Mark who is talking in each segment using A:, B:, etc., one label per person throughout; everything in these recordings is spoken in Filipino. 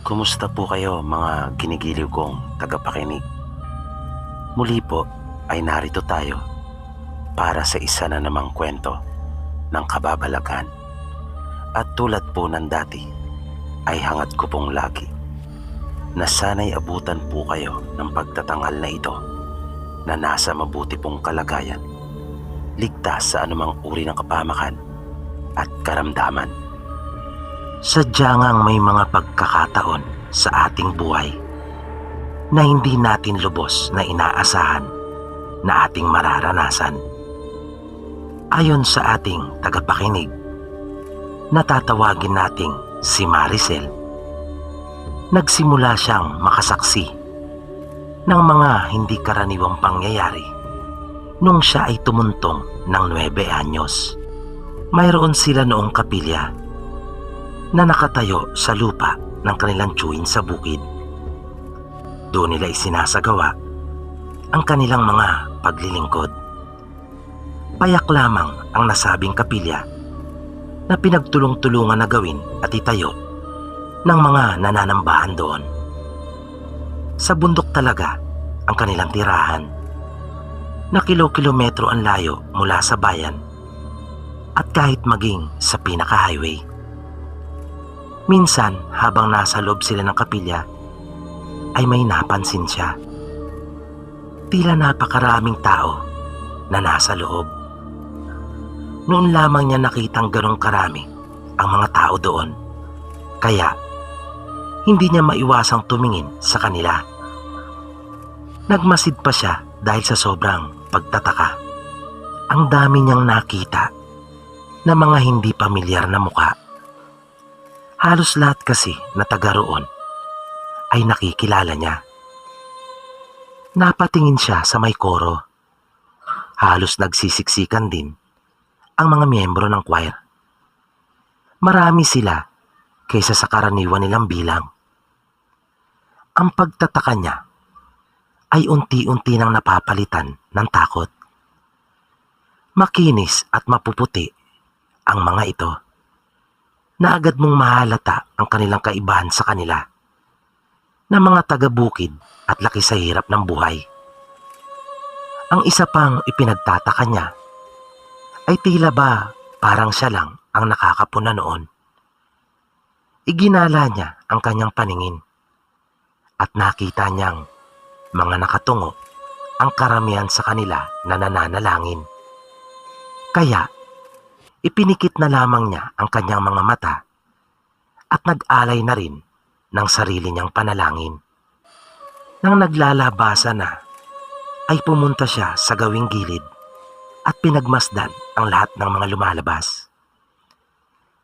A: Kumusta po kayo mga ginigiliw kong tagapakinig? Muli po ay narito tayo para sa isa na namang kwento ng kababalagan. At tulad po ng dati ay hangad ko pong lagi na sana'y abutan po kayo ng pagtatangal na ito na nasa mabuti pong kalagayan, ligtas sa anumang uri ng kapamakan at karamdaman. Sadya ngang may mga pagkakataon sa ating buhay na hindi natin lubos na inaasahan na ating mararanasan. Ayon sa ating tagapakinig, natatawagin nating si Maricel, nagsimula siyang makasaksi ng mga hindi karaniwang pangyayari nung siya ay tumuntong ng 9 anyos. Mayroon sila noong kapilya na nakatayo sa lupa ng kanilang tiyuhin sa bukid. Doon nila isinasagawa ang kanilang mga paglilingkod. Payak lamang ang nasabing kapilya na pinagtulong-tulungan na gawin at itayo ng mga nananambahan doon. Sa bundok talaga ang kanilang tirahan, na kilo-kilometro ang layo mula sa bayan at kahit maging sa pinaka-highway. Minsan habang nasa loob sila ng kapilya ay may napansin siya. Tila napakaraming tao na nasa loob. Noon lamang niya nakitang ganong karami ang mga tao doon, kaya hindi niya maiwasang tumingin sa kanila. Nagmasid pa siya dahil sa sobrang pagtataka. Ang dami niyang nakita na mga hindi pamilyar na mukha. Halos lahat kasi na taga roon ay nakikilala niya. Napatingin siya sa may koro. Halos nagsisiksikan din ang mga miyembro ng choir. Marami sila kaysa sa karaniwan nilang bilang. Ang pagtataka niya ay unti-unti nang napapalitan ng takot. Makinis at mapuputi ang mga ito, na agad mong mahalata ang kanilang kaibahan sa kanila na mga taga-bukid at laki sa hirap ng buhay. Ang isa pang ipinagtataka niya ay tila ba parang siya lang ang nakakapuna noon. Iginala niya ang kanyang paningin at nakita niyang mga nakatungo ang karamihan sa kanila na nananalangin. Kaya ipinikit na lamang niya ang kanyang mga mata at nag-alay na rin ng sarili niyang panalangin. Nang naglalabasa na, ay pumunta siya sa gawing gilid at pinagmasdan ang lahat ng mga lumalabas.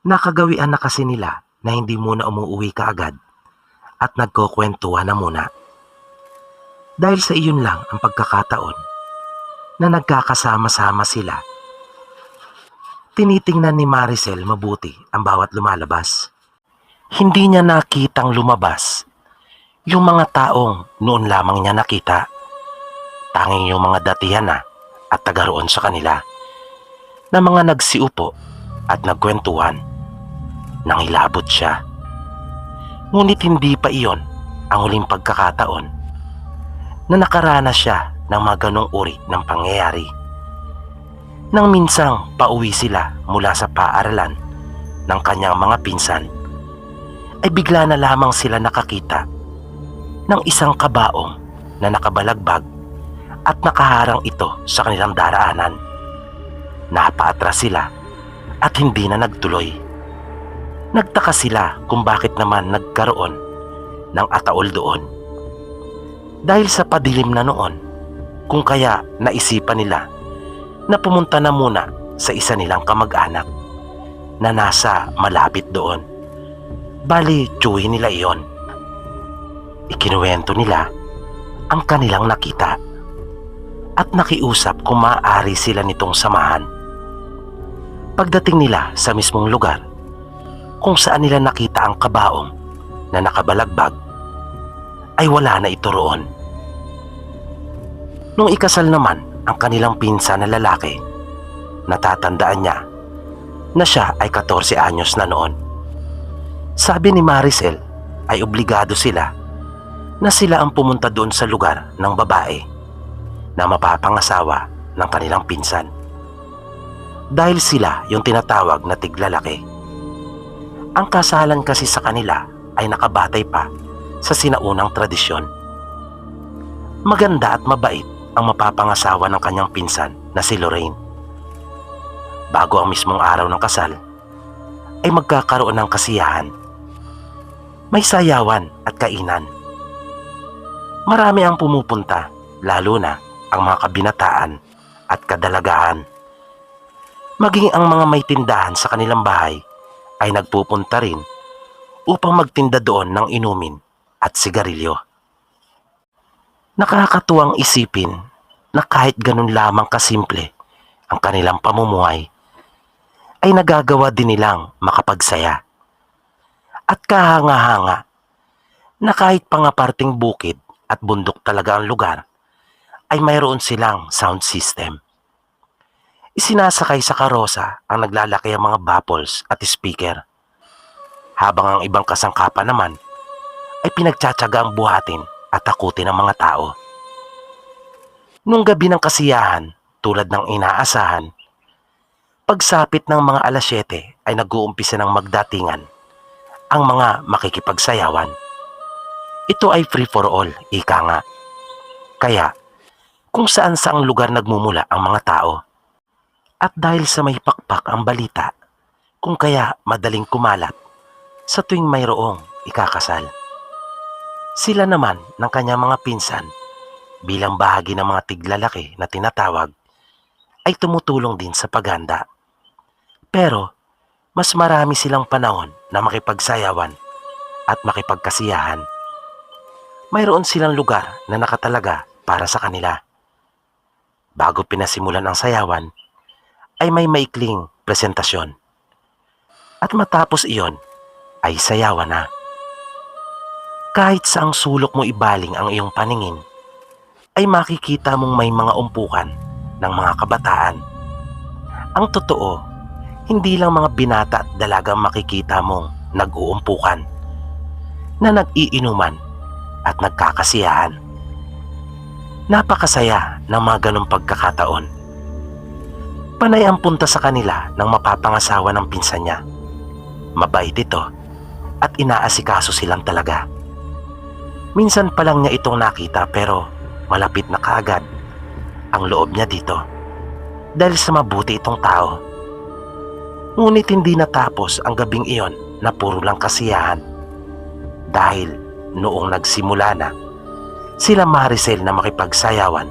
A: Nakagawian na kasi nila na hindi muna umuuwi kaagad at nagkukwentuhan na muna. Dahil sa iyon lang ang pagkakataon na nagkakasama-sama sila, tinitingnan ni Maricel mabuti ang bawat lumalabas. Hindi niya nakitang lumabas yung mga taong noon lamang niya nakita. Tanging yung mga datihan na at taga roon sa kanila na mga nagsiupo at nagkwentuhan. Nangilabot siya. Ngunit hindi pa iyon ang huling pagkakataon na nakaranas siya ng mga ganong uri ng pangyayari. Nang minsang pauwi sila mula sa paaralan ng kanyang mga pinsan, ay bigla na lamang sila nakakita ng isang kabaong na nakabalagbag at nakaharang ito sa kanilang daraanan. Napaatras sila at hindi na nagtuloy. Nagtaka sila kung bakit naman nagkaroon ng ataol doon. Dahil sa padilim na noon, kung kaya naisipan nila na pumunta na muna sa isa nilang kamag-anak na nasa malapit doon. Bali, tiyuhin nila iyon. Ikinuwento nila ang kanilang nakita at nakiusap kung maaari sila nitong samahan. Pagdating nila sa mismong lugar kung saan nila nakita ang kabaong na nakabalagbag, ay wala na ito roon. Nung ikasal naman ang kanilang pinsan na lalaki, natatandaan niya na siya ay 14 anyos na noon. Sabi ni Maricel ay obligado sila na sila ang pumunta doon sa lugar ng babae na mapapangasawa ng kanilang pinsan. Dahil sila yung tinatawag na tiglalaki. Ang kasalan kasi sa kanila ay nakabatay pa sa sinaunang tradisyon. Maganda at mabait ang mapapangasawa ng kanyang pinsan na si Lorraine. Bago ang mismong araw ng kasal, ay magkakaroon ng kasiyahan. May sayawan at kainan. Marami ang pumupunta, lalo na ang mga kabinataan at kadalagahan. Maging ang mga may tindahan sa kanilang bahay ay nagpupunta rin upang magtinda doon ng inumin at sigarilyo. Nakakatuwang isipin na kahit ganun lamang kasimple ang kanilang pamumuhay, ay nagagawa din nilang makapagsaya. At kahanga-hanga na kahit pangaparting bukid at bundok talaga ang lugar, ay mayroon silang sound system. Isinasakay sa karosa ang naglalaki ang mga baffles at speaker, habang ang ibang kasangkapan naman ay pinagtsatsaga ang buhatin at takutin ng mga tao. Nung gabi ng kasiyahan, tulad ng inaasahan, pagsapit ng mga alas 7 ay nag-uumpisa ng magdatingan ang mga makikipagsayawan. Ito ay free for all, ika nga. Kaya, kung saan saang lugar nagmumula ang mga tao. At dahil sa may pakpak ang balita, kung kaya madaling kumalat sa tuwing mayroong ikakasal. Sila naman ng kanyang mga pinsan, bilang bahagi ng mga tiglalaki na tinatawag, ay tumutulong din sa paghanda. Pero, mas marami silang panahon na makipagsayawan at makipagkasiyahan. Mayroon silang lugar na nakatalaga para sa kanila. Bago pinasimulan ang sayawan, ay may maikling presentasyon. At matapos iyon, ay sayawan na. Kahit saang sulok mo ibaling ang iyong paningin, ay makikita mong may mga umpukan ng mga kabataan. Ang totoo, hindi lang mga binata at dalagang makikita mong nag-uumpukan, na nag-iinuman at nagkakasiyahan. Napakasaya ng mga ganong pagkakataon. Panay ang punta sa kanila ng mapapangasawa ng pinsan niya. Mabait ito at inaasikaso silang talaga. Minsan pa lang niya itong nakita pero malapit na kaagad ang loob niya dito dahil sa mabuti itong tao. Ngunit hindi natapos ang gabing iyon na puro lang kasiyahan dahil noong nagsimula na sila Maricel na makipagsayawan,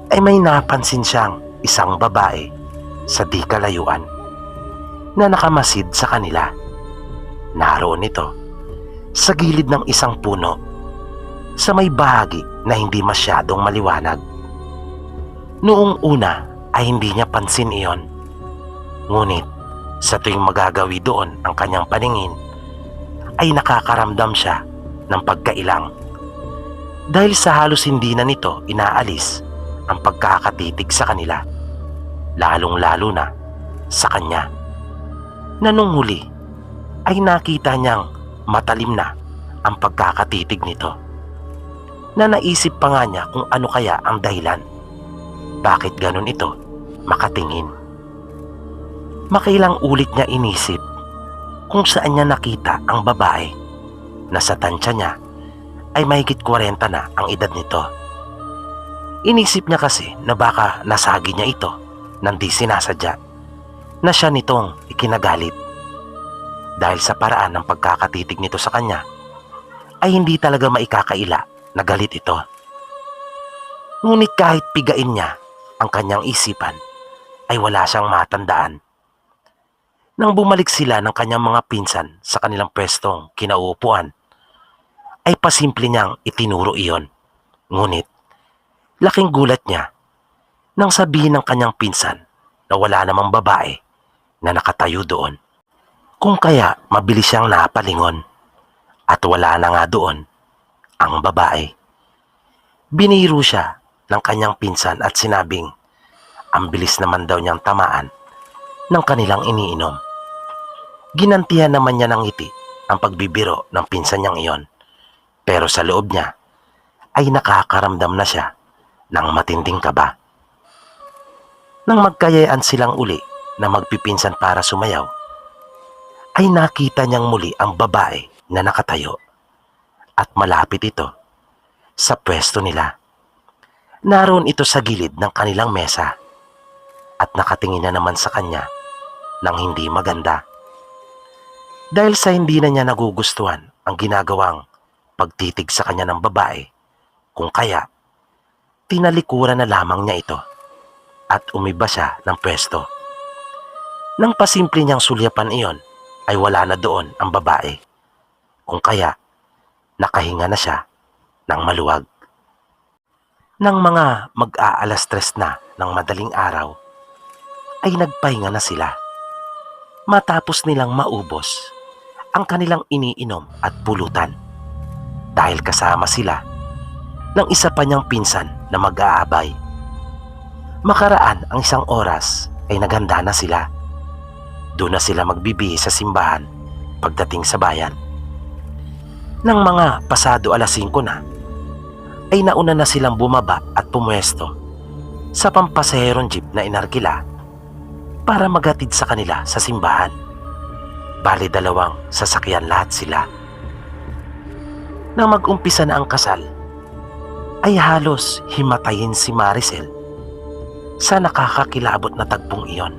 A: ay may napansin siyang isang babae sa di kalayuan na nakamasid sa kanila. Naroon ito sa gilid ng isang puno sa may bahagi na hindi masyadong maliwanag. Noong una ay hindi niya pansin iyon. Ngunit sa tuwing magagawi doon ang kanyang paningin, ay nakakaramdam siya ng pagkailang. Dahil sa halos hindi na nito inaalis ang pagkakatitig sa kanila, lalong-lalo na sa kanya, na nung huli ay nakita niyang matalim na ang pagkakatitig nito, na naisip pa nga niya kung ano kaya ang dahilan. Bakit ganun ito makatingin? Makailang ulit niya inisip kung saan niya nakita ang babae na sa tansya niya ay mahigit 40 na ang edad nito. Inisip niya kasi na baka nasagi niya ito nang di sinasadya, na siya nitong ikinagalit. Dahil sa paraan ng pagkakatitig nito sa kanya, ay hindi talaga maikakaila na galit ito. Ngunit kahit pigain niya ang kanyang isipan, ay wala siyang matandaan. Nang bumalik sila ng kanyang mga pinsan sa kanilang pwestong kinauupuan, ay pasimple niyang itinuro iyon. Ngunit, laking gulat niya nang sabihin ng kanyang pinsan na wala namang babae na nakatayo doon. Kung kaya mabilis siyang napalingon at wala na nga doon ang babae. Biniro siya ng kanyang pinsan at sinabing ang bilis naman daw niyang tamaan ng kanilang iniinom. Ginantihan naman niya ng ngiti ang pagbibiro ng pinsan niyang iyon, pero sa loob niya ay nakakaramdam na siya ng matinding kaba. Nang magkayayaan silang uli na magpipinsan para sumayaw, ay nakita niyang muli ang babae na nakatayo at malapit ito sa pwesto nila. Naroon ito sa gilid ng kanilang mesa at nakatingin na naman sa kanya ng hindi maganda. Dahil sa hindi na niya nagugustuhan ang ginagawang pagtitig sa kanya ng babae, kung kaya tinalikuran na lamang niya ito at umiba siya ng pwesto. Nang pasimple niyang sulyapan iyon ay wala na doon ang babae, kung kaya nakahinga na siya ng maluwag. Nang mga mag-aalas 3 na ng madaling araw, ay nagpahinga na sila. Matapos nilang maubos ang kanilang iniinom at pulutan, dahil kasama sila ng isa pa niyang pinsan na mag-aabay. Makaraan ang 1 oras ay naghanda na sila. Doon na sila magbibihis sa simbahan pagdating sa bayan. Nang mga pasado alas 5 na, ay nauna na silang bumaba at pumuesto sa pampasaherong jeep na inarkila para maghatid sa kanila sa simbahan. Bali 2 sasakyan lahat sila. Nang mag-umpisa na ang kasal, ay halos himatayin si Maricel sa nakakakilabot na tagpong iyon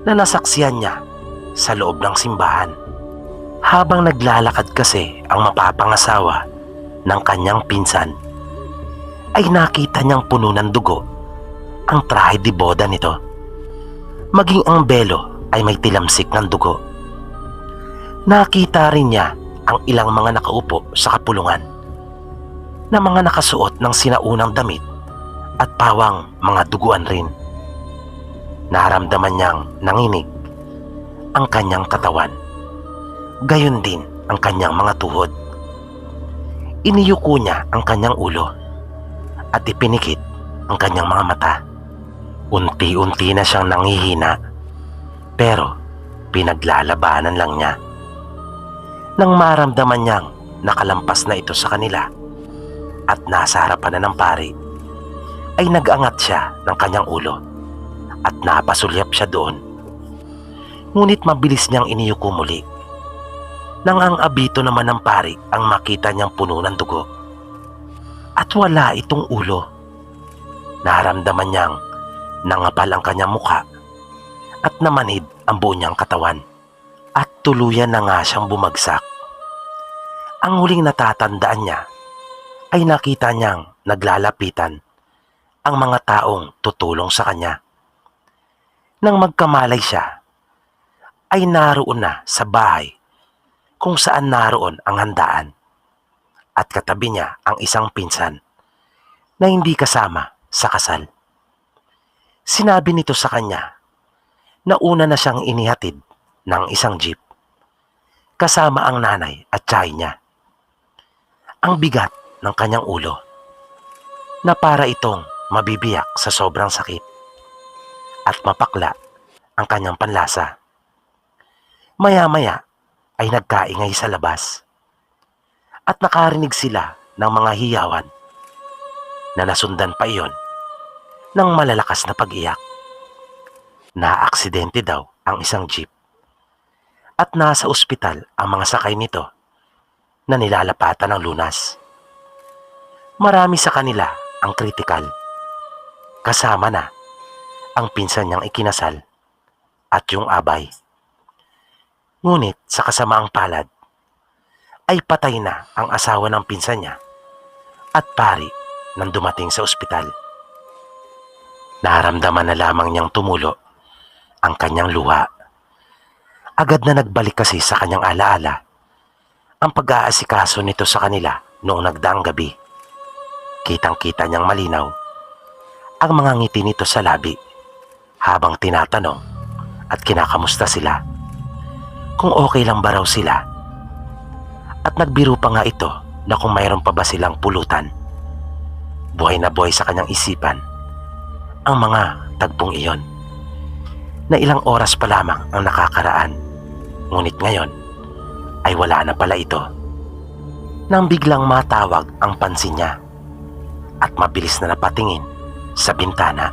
A: na nasaksiyan niya sa loob ng simbahan. Habang naglalakad kasi ang mapapangasawa ng kanyang pinsan, ay nakita niyang puno ng dugo ang trahe de boda nito. Maging ang belo ay may tilamsik ng dugo. Nakita rin niya ang ilang mga nakaupo sa kapulungan na mga nakasuot ng sinaunang damit at pawang mga duguan rin. Naramdaman niyang nanginig ang kanyang katawan, gayon din ang kanyang mga tuhod. Iniyuko niya ang kanyang ulo at ipinikit ang kanyang mga mata. Unti-unti na siyang nanghihina, pero pinaglalabanan lang niya. Nang maramdaman niyang nakalampas na ito sa kanila at nasa harapan na ng pari, ay nag-angat siya ng kanyang ulo at napasulyap siya doon. Ngunit mabilis niyang iniyuko muli. Nang ang abito naman ng pari ang makita niyang puno ng dugo at wala itong ulo, naramdaman niyang nangapal ang kanyang mukha at namanid ang buo niyang katawan at tuluyan na nga siyang bumagsak. Ang huling natatandaan niya ay nakita niyang naglalapitan ang mga taong tutulong sa kanya. Nang magkamalay siya, ay naroon na sa bahay kung saan naroon ang handaan at katabi niya ang isang pinsan na hindi kasama sa kasal. Sinabi nito sa kanya na una na siyang inihatid ng isang jeep kasama ang nanay at tiyahin niya. Ang bigat ng kanyang ulo na para itong mabibiyak sa sobrang sakit at mapakla ang kanyang panlasa. Maya-maya ay nagkaingay sa labas at nakarinig sila ng mga hiyawan na nasundan pa iyon ng malalakas na pag-iyak. Naaksidente daw ang isang jeep at nasa ospital ang mga sakay nito na nilalapatan ng lunas. Marami sa kanila ang kritikal, kasama na ang pinsan niyang ikinasal at yung abay. Ngunit sa kasamaang palad ay patay na ang asawa ng pinsan niya at pari nang dumating sa ospital. Naramdaman na lamang niyang tumulo ang kanyang luha. Agad na nagbalik kasi sa kanyang alaala ang pag-aasikaso nito sa kanila noong nagdaang gabi. Kitang-kita niyang malinaw ang mga ngiti nito sa labi habang tinatanong at kinakamusta sila kung okay lang ba raw sila. At nagbiro pa nga ito na kung mayroon pa ba silang pulutan. Buhay na buhay sa kanyang isipan ang mga tagpong iyon na ilang oras pa lamang ang nakakaraan. Ngunit ngayon ay wala na pala ito. Nang biglang matawag ang pansin niya at mabilis na napatingin sa bintana.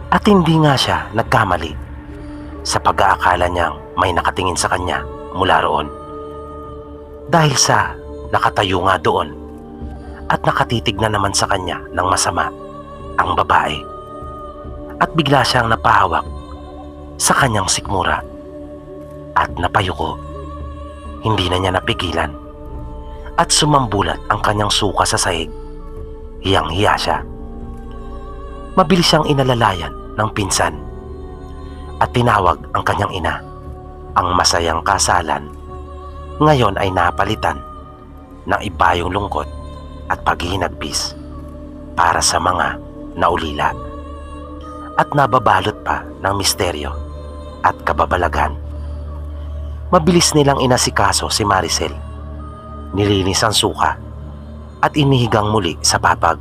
A: At hindi nga siya nagkamali sa pag-aakala niyang may nakatingin sa kanya mula roon. Dahil sa nakatayo nga doon at nakatitig na naman sa kanya ng masama ang babae. At bigla siyang napahawak sa kanyang sikmura at napayuko. Hindi na niya napigilan at sumambulat ang kanyang suka sa sahig. Hiyang-hiya siya. Mabilis siyang inalalayan ng pinsan at tinawag ang kanyang ina. Ang masayang kasalan ngayon ay napalitan ng ibayong lungkot at paghihinagpis para sa mga naulila at nababalot pa ng misteryo at kababalagan. Mabilis nilang inasikaso si Maricel. Nilinis ang suka at inihigang muli sa papag.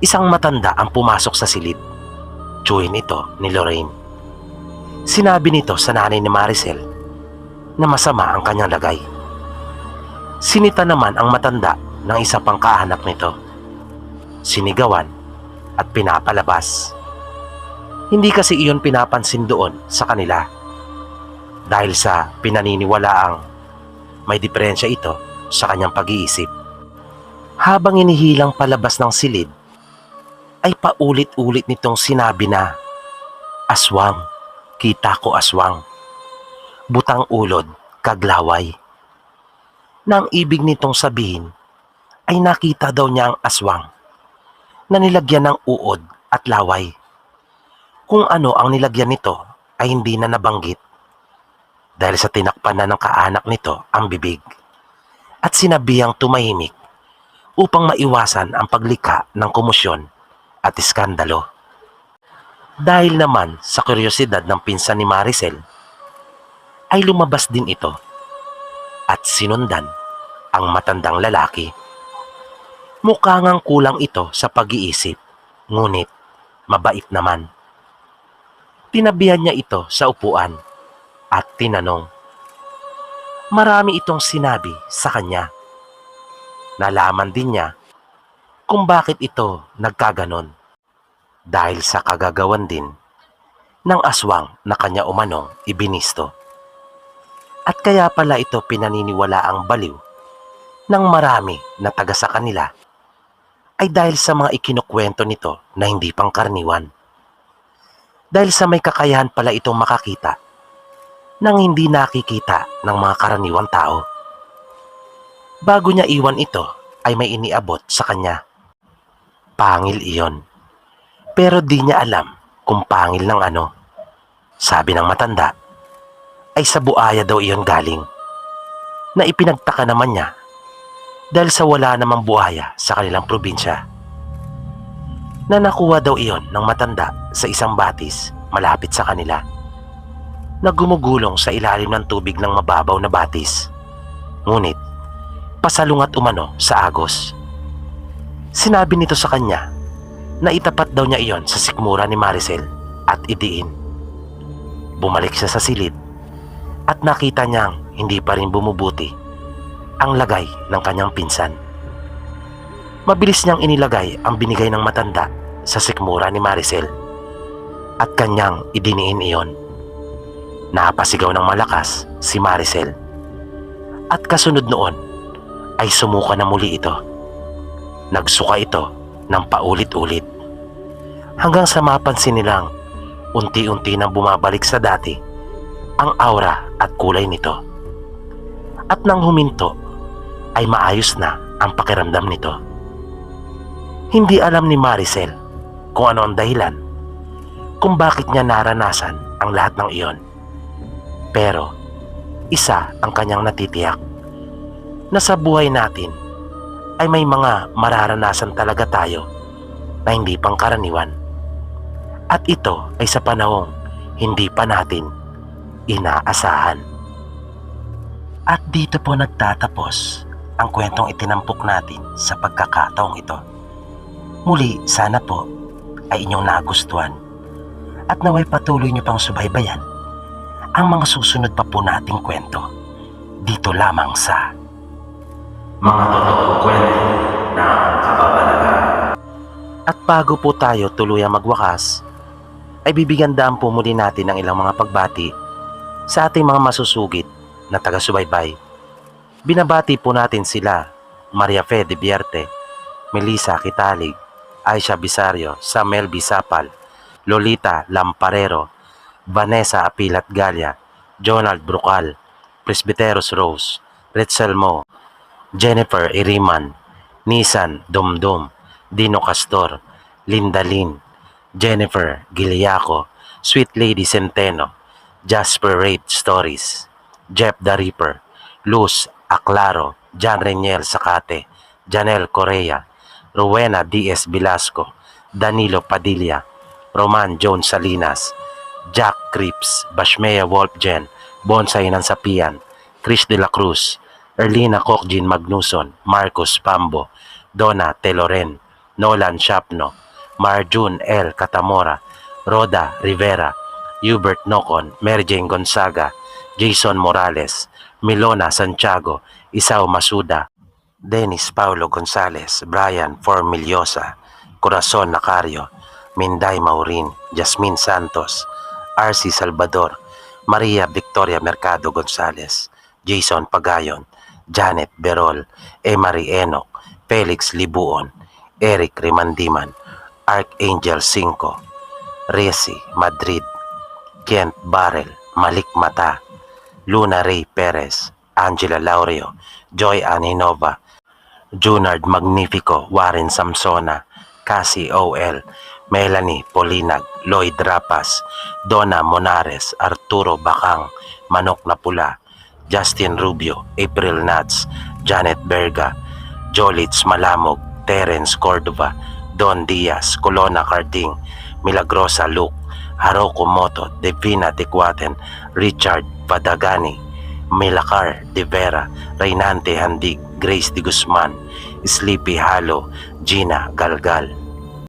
A: Isang matanda ang pumasok sa silid. Tiyuhin ito ni Lorraine. Sinabi nito sa nanay ni Maricel na masama ang kanyang lagay. Sinita naman ang matanda ng isa pang kaanak nito. Sinigawan at pinapalabas. Hindi kasi iyon pinapansin doon sa kanila dahil sa pinaniniwalaang may diferensya ito sa kanyang pag-iisip. Habang inihilang palabas ng silid, ay paulit-ulit nitong sinabi na, "Aswang, kita ko aswang. Butang ulod, kaglaway." Nang ibig nitong sabihin ay nakita daw niya ang aswang na nilagyan ng uod at laway. Kung ano ang nilagyan nito ay hindi na nabanggit dahil sa tinakpan na ng kaanak nito ang bibig at sinabihang tumahimik upang maiwasan ang paglika ng komosyon at iskandalo. Dahil naman sa kuryosidad ng pinsan ni Maricel, ay lumabas din ito at sinundan ang matandang lalaki. Mukha ngang kulang ito sa pag-iisip, ngunit mabait naman. Tinabihan niya ito sa upuan at tinanong. Marami itong sinabi sa kanya. Nalaman din niya kung bakit ito nagkaganon dahil sa kagagawan din ng aswang na kanya umanong ibinisto. At kaya pala ito pinaniniwala ang baliw ng marami na taga sa kanila ay dahil sa mga ikinukwento nito na hindi pangkaraniwan. Dahil sa may kakayahan pala itong makakita nang hindi nakikita ng mga karaniwang tao. Bago niya iwan ito ay may iniabot sa kanya. Pangil iyon. Pero di niya alam kung pangil ng ano. Sabi ng matanda ay sa buaya daw iyon galing. Na ipinagtaka naman niya dahil sa wala namang buhaya sa kanilang probinsya. Na nakuha daw iyon ng matanda sa isang batis malapit sa kanila. Na gumugulong sa ilalim ng tubig ng mababaw na batis. Ngunit pasalungat umano sa agos. Sinabi nito sa kanya na itapat daw niya iyon sa sikmura ni Maricel at idiin. Bumalik siya sa silid at nakita niyang hindi pa rin bumubuti ang lagay ng kanyang pinsan. Mabilis niyang inilagay ang binigay ng matanda sa sikmura ni Maricel at kanyang idiniin iyon. Napasigaw ng malakas si Maricel at kasunod noon ay sumuka na muli ito. Nagsuka ito ng paulit-ulit hanggang sa mapansin nilang unti-unti nang bumabalik sa dati ang aura at kulay nito. At nang huminto ay maayos na ang pakiramdam nito. Hindi alam ni Maricel kung ano ang dahilan kung bakit niya naranasan ang lahat ng iyon. Pero isa ang kanyang natitiyak na sa buhay natin ay may mga mararanasan talaga tayo na hindi pangkaraniwan. At ito ay sa panahong hindi pa natin inaasahan. At dito po nagtatapos ang kwentong itinampok natin sa pagkakataong ito. Muli, sana po ay inyong nagustuhan at naway patuloy niyo pang subaybayan ang mga susunod pa po nating kwento Dito lamang sa Mga Totoong Kwento ng Kababalagan. At bago po tayo tuluyang magwakas, ay bibigyan daan po muli natin ng ilang mga pagbati sa ating mga masusugid na taga-subaybay. Binabati po natin sila Maria Fe de Vierte, Melissa Kitalig, Aisha Bisario, Samuel Bisapal, Lolita Lamparero, Vanessa Apilat Galia, Jonald Brucal, Presbyteros Rose, Retzel Mo, Jennifer Iriman, Nisan Dumdum, Dino Castor, Linda Lin, Jennifer Giliaco, Sweet Lady Centeno, Jasper Raid Stories, Jeff the Ripper, Luz Aclaro, John Reniel Sacate, Janelle Correa, Rowena D.S. Velasco, Danilo Padilla, Roman Jones Salinas, Jack Cripps, Bashmea Wolfgen, Bonsai ng Sapian, Chris de la Cruz, Erlina Cocjin Magnuson, Marcos Pambo, Donna Teloren, Nolan Shapno, Marjun L. Catamora, Roda Rivera, Hubert Nocon, Mary Jane Gonzaga, Jason Morales, Milona Santiago, Isao Masuda, Dennis Paulo Gonzales, Brian Formiliosa, Corazon Nacario, Minday Maurin, Jasmine Santos, RC Salvador, Maria Victoria Mercado Gonzales, Jason Pagayon, Janet Berol, Emery Enoch, Felix Libuon, Eric Rimandiman, Archangel 5, Resi Madrid, Kent Barrel, Malik Mata, Luna Ray Perez, Angela Laureo, Joy Aninova, Junard Magnifico, Warren Samsona, Cassie O.L., Melanie Polinag, Lloyd Rapas, Donna Monares, Arturo Bacang, Manok na Pula, Justin Rubio, April Nats, Janet Berga, Jolitz Malamog, Terence Cordova, Don Diaz, Colona Carding, Milagrosa Luke, Haroko Moto, Divina Tikwaten, Richard Padagani, Milacar De Vera, Reynante Handig, Grace De Guzman, Sleepy Halo, Gina Galgal,